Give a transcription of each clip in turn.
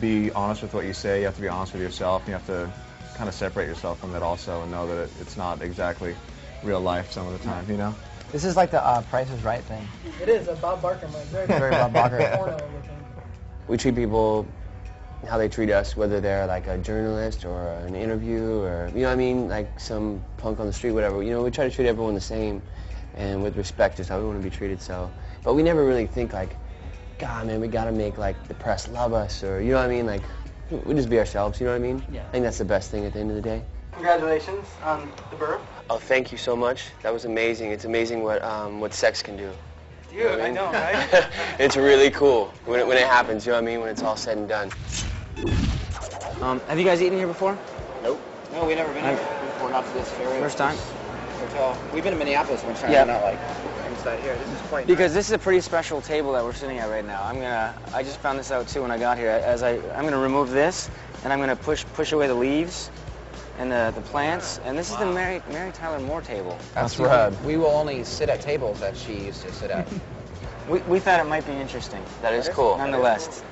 be honest with what you say. You have to be honest with yourself. You have to kind of separate yourself from it also and know that it's not exactly real life some of the time, you know? This is like the Price is Right thing. It is a Bob Barker moment. Very Bob Barker. Porno looking. We treat people how they treat us, whether they're like a journalist or an interview or, you know what I mean, like some punk on the street, whatever. You know, we try to treat everyone the same and with respect, just how we want to be treated, so. But we never really think like, God, man, we got to make like the press love us or, you know what I mean, like, we just be ourselves, you know what I mean? Yeah. I think that's the best thing at the end of the day. Congratulations on the birth. Oh, thank you so much. That was amazing. It's amazing what sex can do. Dude, You know what I know, right? It's really cool when it happens, you know what I mean, when it's all said and done. Have you guys eaten here before? Nope. No, we've never been here before, not to this area. First time? Hotel. We've been to Minneapolis one time, Yeah. but not like inside here. This is quite Because this is a pretty special table that we're sitting at right now. I just found this out too when I got here. I'm gonna remove this, and I'm gonna push away the leaves and the plants. And this is the Mary Tyler Moore table. That's rad. We will only sit at tables that she used to sit at. We thought it might be interesting. That is cool. Nonetheless.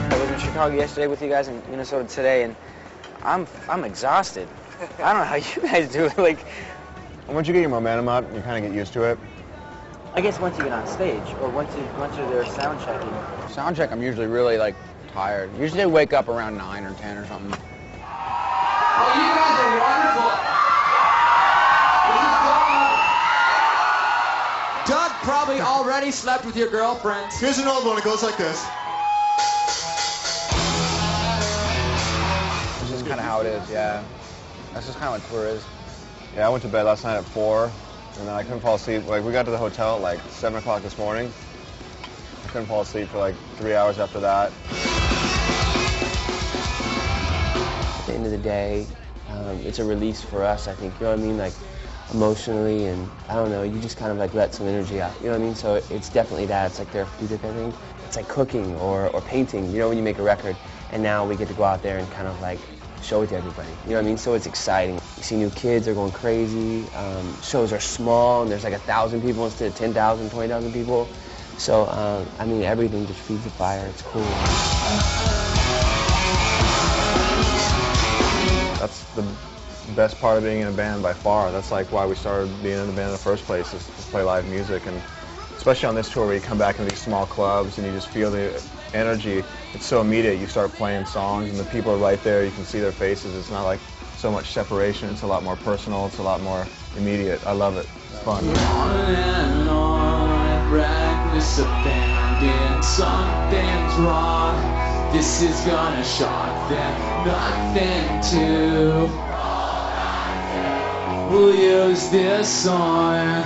I was in Chicago yesterday with you guys in Minnesota today, and I'm exhausted. I don't know how you guys do it. Like, Once you get your momentum up, you kind of get used to it. I guess once you get on stage, or once you're there sound checking. Sound check, I'm usually really like tired. Usually I wake up around 9 or 10 or something. Oh, you guys are wonderful. This is Doug. Doug probably already slept with your girlfriend. Here's an old one. It goes like this. This is kind of how it is, yeah. That's just kind of what tour is. Yeah, I went to bed last night at 4, and then I couldn't fall asleep. Like, we got to the hotel at like 7 o'clock this morning. I couldn't fall asleep for like 3 hours after that. At the end of the day, it's a release for us, I think, you know what I mean, like emotionally, and I don't know, you just kind of like let some energy out, you know what I mean, so it's definitely that. It's like therapeutic, I think. It's like cooking or painting, you know, when you make a record, and now we get to go out there and kind of like show it to everybody, you know what I mean, so it's exciting. You see new kids, they're going crazy, shows are small, and there's like 1,000 people instead of 10,000, 20,000 people, so, I mean, everything just feeds the fire, it's cool. That's the best part of being in a band by far. That's like why we started being in a band in the first place, is to play live music. And especially on this tour where you come back into these small clubs and you just feel the energy. It's so immediate. You start playing songs and the people are right there. You can see their faces. It's not like so much separation. It's a lot more personal. It's a lot more immediate. I love it. It's fun. On and on, reckless abandon, something's wrong. This is gonna shock them, nothing to. We'll use this song.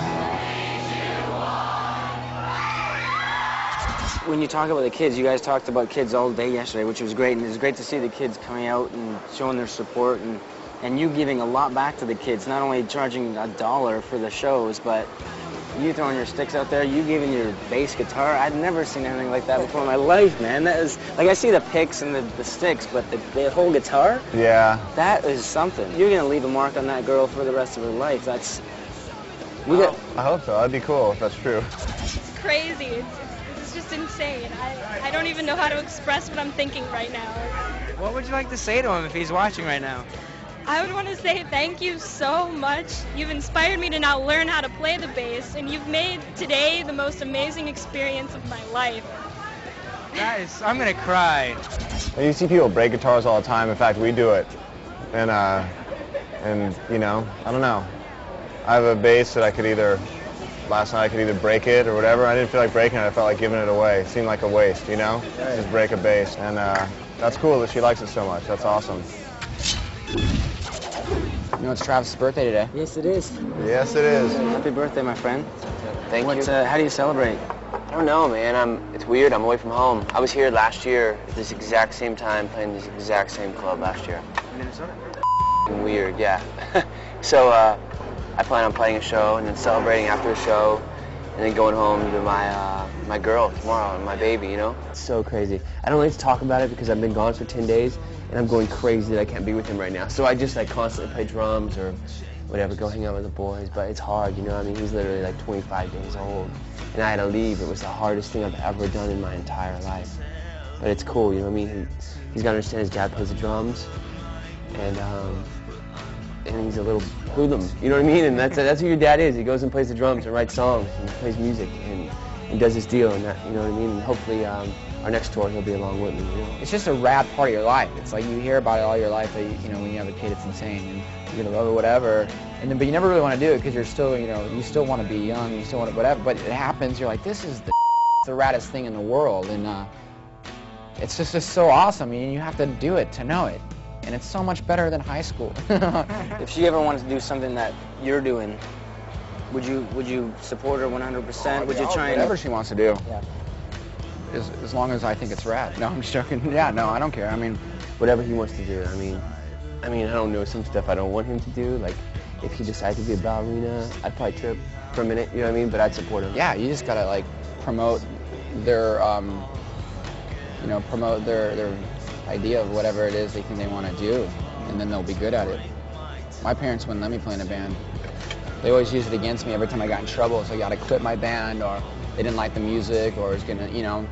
When you talk about the kids, you guys talked about kids all day yesterday, which was great, and it was great to see the kids coming out and showing their support, and you giving a lot back to the kids, not only charging $1 for the shows, but you throwing your sticks out there, you giving your bass guitar. I'd never seen anything like that before in my life, man. That is, like, I see the picks and the sticks, but the whole guitar? Yeah. That is something. You're going to leave a mark on that girl for the rest of her life. That's... I hope so. That'd be cool if that's true. It's crazy. It's just insane. I don't even know how to express what I'm thinking right now. What would you like to say to him if he's watching right now? I would want to say thank you so much. You've inspired me to now learn how to play the bass, and you've made today the most amazing experience of my life. Guys, I'm going to cry. You see people break guitars all the time. In fact, we do it. And you know, I don't know. I have a bass that last night I could either break it or whatever. I didn't feel like breaking it. I felt like giving it away. It seemed like a waste, you know? Just break a bass. And that's cool that she likes it so much. That's awesome. You know, it's Travis' birthday today. Yes, it is. Yes, it is. Happy birthday, my friend. Thank you. How do you celebrate? I don't know, man. It's weird. I'm away from home. I was here last year at this exact same time, playing this exact same club last year. Minnesota? Weird, yeah. So I plan on playing a show and then celebrating after a show, and then going home to my girl tomorrow and my baby, you know? It's so crazy. I don't like to talk about it because I've been gone for 10 days, and I'm going crazy that I can't be with him right now. So I just like constantly play drums or whatever, go hang out with the boys. But it's hard, you know what I mean? He's literally like 25 days old. And I had to leave. It was the hardest thing I've ever done in my entire life. But it's cool, you know what I mean? He's got to understand his dad plays the drums. And he's a little hoodlum, you know what I mean? And that's who your dad is. He goes and plays the drums and writes songs and plays music and does his deal, and that, you know what I mean? And hopefully our next tour he'll be along with me, you know? It's just a rad part of your life. It's like you hear about it all your life, that you know, when you have a kid, it's insane, and you're gonna love it, whatever. And then, but you never really want to do it because you're still, you know, you still want to be young, you still want to whatever. But it happens. You're like, this is the raddest thing in the world, and it's just so awesome. And you have to do it to know it. And it's so much better than high school. If she ever wanted to do something that you're doing, would you support her 100%? Would you try and whatever she wants to do? Yeah. As long as I think it's rad. No, I'm just joking. Yeah, no, I don't care. I mean, whatever he wants to do. I mean, I don't know, some stuff I don't want him to do. Like, if he decides to be a ballerina, I'd probably trip for a minute, you know what I mean? But I'd support him. yeah, you just gotta like promote their, you know, promote their idea of whatever it is they think they want to do, and then they'll be good at it. My parents wouldn't let me play in a band. They always used it against me every time I got in trouble, so I got to quit my band, or they didn't like the music, or was gonna, you know.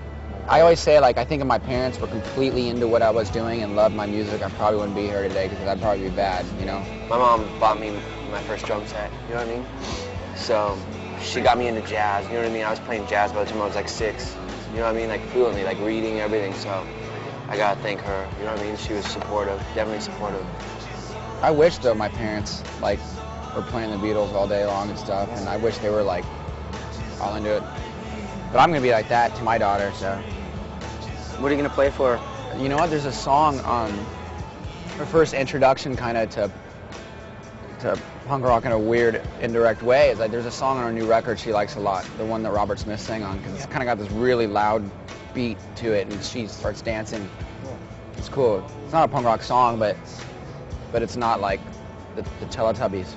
I always say, like, I think if my parents were completely into what I was doing and loved my music, I probably wouldn't be here today, because I'd probably be bad, you know. My mom bought me my first drum set, you know what I mean? So she got me into jazz, you know what I mean? I was playing jazz by the time I was like 6, you know what I mean? Like fluently, like reading everything, so I gotta thank her, you know what I mean? She was supportive, definitely supportive. I wish, though, my parents, like, were playing the Beatles all day long and stuff, and I wish they were, like, all into it. But I'm gonna be like that to my daughter, so. what are you gonna play for her? You know what, there's a song on her first introduction kind of to punk rock in a weird, indirect way. Is like there's a song on her new record she likes a lot, the one that Robert Smith sang on, because it's kind of got this really loud beat to it, and she starts dancing. It's cool. It's not a punk rock song, but it's not like the Teletubbies.